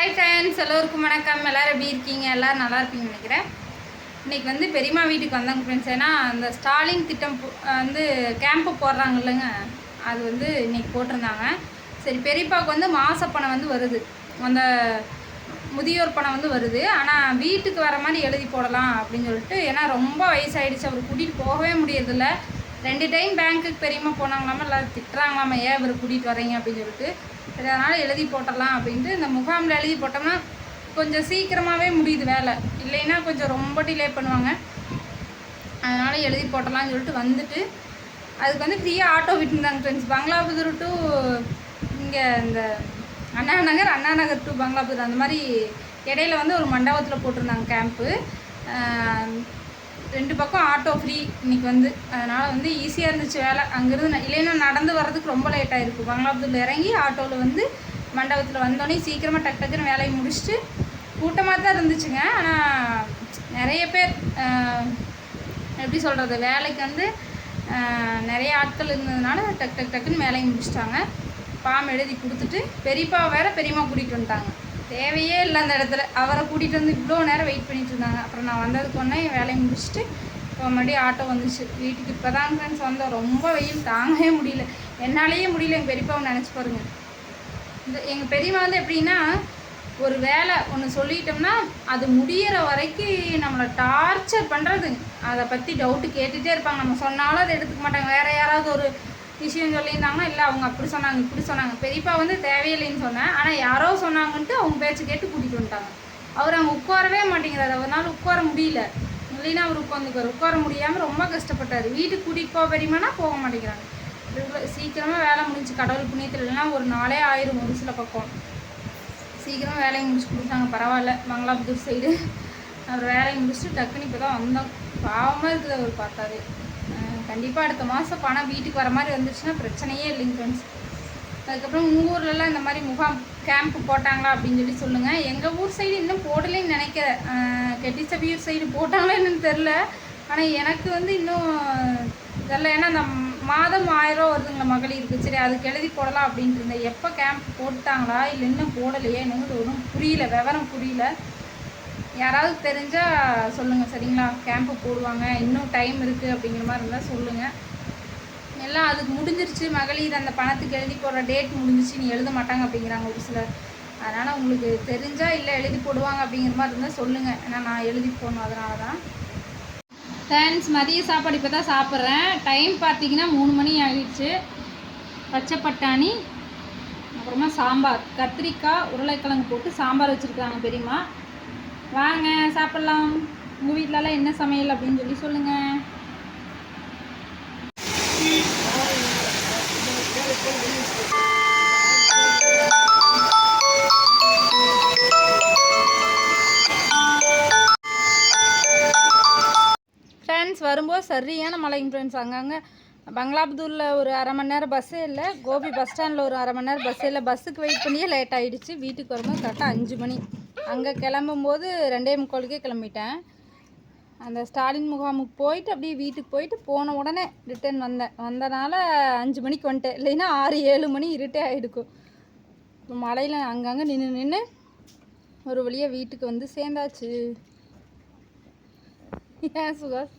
Hi friends, எல்லோருக்கும் வணக்கம். எல்லோரும் எப்படி இருக்கீங்க? எல்லோரும் நல்லா இருப்பீங்கன்னு நினைக்கிறேன். இன்றைக்கி வந்து பெரியம்மா வீட்டுக்கு வந்தாங்க ஃப்ரெண்ட்ஸ். ஏன்னா அந்த ஸ்டாலின் திட்டம் வந்து கேம்ப்பு போடுறாங்க இல்லைங்க, அது வந்து இன்றைக்கி போட்டிருந்தாங்க. சரி, பெரியப்பாவுக்கு வந்து மாசப்பணம் வந்து வருது, அந்த முதியோர் பணம் வந்து வருது. ஆனால் வீட்டுக்கு வர மாதிரி எழுதி போடலாம் அப்படின்னு சொல்லிட்டு, ஏன்னா ரொம்ப வயசாகிடுச்சு, அவர் கூட்டிகிட்டு போகவே முடியறதில்ல. 2 டைம் பேங்க்குக்கு பெரியம்மா போனாங்களாமா, எல்லோரும் திட்டுறாங்களாமா, ஏன் இவர் கூட்டிகிட்டு வரீங்க அப்படின்னு சொல்லிட்டு. சரி, அதனால் எழுதி போட்டலாம் அப்படின்ட்டு இந்த முகாமில் எழுதி போட்டோம்னா கொஞ்சம் சீக்கிரமாகவே முடியுது வேலை. இல்லைன்னா கொஞ்சம் ரொம்ப டிலே பண்ணுவாங்க. அதனால் எழுதி போட்டலாம்னு சொல்லிட்டு வந்துட்டு, அதுக்கு வந்து ஃப்ரீயாக ஆட்டோ விட்டுருந்தாங்க ஃப்ரெண்ட்ஸ். பங்களாபுதூர் டு இங்கே இந்த அண்ணா நகர் டு பங்களாபுதூர், அந்த மாதிரி இடையில வந்து ஒரு மண்டபத்தில் போட்டிருந்தாங்க கேம்ப்பு. 2 பக்கம் ஆட்டோ ஃப்ரீ இன்றைக்கி வந்து. அதனால் வந்து ஈஸியாக இருந்துச்சு வேலை. அங்கேருந்து இல்லைன்னா நடந்து வர்றதுக்கு ரொம்ப லேட் ஆகிருக்கும். பங்களாபுதூரில் இறங்கி ஆட்டோவில் வந்து மண்டபத்தில் வந்தோடனே சீக்கிரமாக டக்குன்னு வேலையை முடிச்சுட்டு, கூட்டமாக தான் இருந்துச்சுங்க. ஆனால் நிறைய பேர் எப்படி சொல்கிறது, வேலைக்கு வந்து நிறைய ஆட்கள் இருந்ததுனால டக்குன்னு வேலையை முடிச்சிட்டாங்க. ஃபார்ம் எழுதி கொடுத்துட்டு பெரியப்பா பெரியம்மா கூட்டிகிட்டு வந்துட்டாங்க. தேவையே இல்லை அந்த இடத்துல. அவரை கூட்டிகிட்டு வந்து இவ்வளோ நேரம் வெயிட் பண்ணிட்டு இருந்தாங்க. அப்புறம் நான் வந்ததுக்கு ஒன்றே வேலையை முடிச்சுட்டு இப்போ மறுபடியும் ஆட்டோ வந்துச்சு வீட்டுக்கு. இப்போ தான் ஃப்ரெண்ட்ஸ் வந்தோம். ரொம்ப வெயில் தாங்கவே முடியல, என்னாலேயே முடியல. எங்கள் பெரியப்பாவை நினச்சி பாருங்கள். எங்கள் பெரியம்மா வந்து எப்படின்னா, ஒரு வேலை ஒன்று சொல்லிட்டோம்னா அது முடிகிற வரைக்கும் நம்மளை டார்ச்சர் பண்ணுறது. அதை பற்றி டவுட்டு கேட்டுகிட்டே இருப்பாங்க. நம்ம சொன்னாலும் அதை எடுத்துக்க மாட்டாங்க. வேறு யாராவது ஒரு விஷயம் சொல்லியிருந்தாங்கன்னா, இல்லை அவங்க அப்படி சொன்னாங்க இப்படி சொன்னாங்க. பெரியப்பா வந்து தேவையில்லைன்னு சொன்னேன், ஆனால் யாரோ சொன்னாங்கன்ட்டு அவங்க பேச்சு கேட்டு கூட்டிகிட்டு வந்துட்டாங்க. அவர் அங்கே உட்காரவே மாட்டேங்கிறார். அவரால் உட்கார முடியல. இல்லைன்னா அவர் உட்கார முடியாமல் ரொம்ப கஷ்டப்பட்டார். வீட்டுக்கு கூட்டிகிட்டு போக பெரியமானா போக மாட்டேங்கிறாங்க. சீக்கிரமாக வேலை முடிஞ்சு கடவுள் புண்ணியத்தில், இல்லைன்னா ஒரு நாளே ஆயிரும். ஒரு சில பக்கம் சீக்கிரமாக வேலையை முடிச்சு கொடுத்தாங்க. பரவாயில்ல, பங்களாபுதூர் சைடு அவர் வேலையை முடிச்சுட்டு டக்குன்னு இப்போ தான் வந்தோம். பாவமாக இருக்குது அவர் பார்த்தாவே. கண்டிப்பாக அடுத்த மாதம் பணம் வீட்டுக்கு வர மாதிரி வந்துச்சுன்னா பிரச்சனையே இல்லைங்க ஃப்ரெண்ட்ஸ். அதுக்கப்புறம் உங்கள் ஊர்லலாம் இந்த மாதிரி முகாம் கேம்ப்பு போட்டாங்களா அப்படின்னு சொல்லி சொல்லுங்கள். எங்கள் ஊர் சைடு இன்னும் போடலைன்னு நினைக்கிறேன். கெட்டிச்சபியூர் சைடு போட்டாங்களா என்னன்னு தெரில. ஆனால் எனக்கு வந்து இன்னும் தெரில. ஏன்னா அந்த மாதம் 1000 ரூபா வருதுங்களா மகளிருக்கு. சரி, அதுக்கு எழுதி போடலாம் அப்படின்ட்டு இருந்தேன். எப்போ கேம்ப் போட்டாங்களா இல்லை இன்னும் போடலையே, எனக்கு ஒன்றும் புரியல, விவரம் புரியல. யாராவது தெரிஞ்சால் சொல்லுங்கள் சரிங்களா. கேம்ப்பு போடுவாங்க, இன்னும் டைம் இருக்குது அப்படிங்கிற மாதிரி இருந்தால் சொல்லுங்கள். எல்லாம் அதுக்கு முடிஞ்சிருச்சு. மகளிர் அந்த பணத்துக்கு எழுதி போடுற டேட் முடிஞ்சிச்சு, நீ எழுத மாட்டாங்க அப்படிங்கிறாங்க ஒரு சிலர். அதனால் உங்களுக்கு தெரிஞ்சால் இல்லை எழுதி போடுவாங்க அப்படிங்கிற மாதிரி இருந்தால் சொல்லுங்கள். ஏன்னா நான் எழுதி போடணும், அதனால தான். ஃப்ரெண்ட்ஸ், மதிய சாப்பாடு இப்போ தான் சாப்பிட்றேன். டைம் பார்த்தீங்கன்னா 3 மணி ஆகிடுச்சு. பச்சை பட்டாணி, அப்புறமா சாம்பார், கத்திரிக்காய் உருளைக்கிழங்கு போட்டு சாம்பார் வச்சுருக்காங்க பெரியம்மா. வாங்க சாப்பிட்லாம். உங்கள் வீட்டிலலாம் என்ன சமையல் அப்படின்னு சொல்லி சொல்லுங்கள். ஃப்ரெண்ட்ஸ், வரும்போது சரியான மழைங்க ஃப்ரெண்ட்ஸ். அங்கங்கே பங்களாபுதூரில் ஒரு அரை மணி நேரம் பஸ்ஸே இல்லை. கோபி பஸ் ஸ்டாண்டில் ஒரு அரை மணி நேரம் பஸ்ஸே இல்லை. பஸ்ஸுக்கு வெயிட் பண்ணியே லேட் ஆகிடுச்சு. வீட்டுக்கு வரும்போது கரெக்டாக 5 மணி. அங்கே கிளம்பும்போது 2:45 கிளம்பிட்டேன். அந்த ஸ்டாலின் முகாமுக்கு போயிட்டு அப்படியே வீட்டுக்கு போயிட்டு போன உடனே ரிட்டர்ன் வந்தனால 5 மணிக்கு வந்துட்டேன். இல்லைன்னா 6-7 மணி இருட்டே ஆகிடுக்கும். இப்போ மழையில் அங்கங்கே நின்று ஒரு வழியாக வீட்டுக்கு வந்து சேர்ந்தாச்சு. ஏன் சுகாஷ்?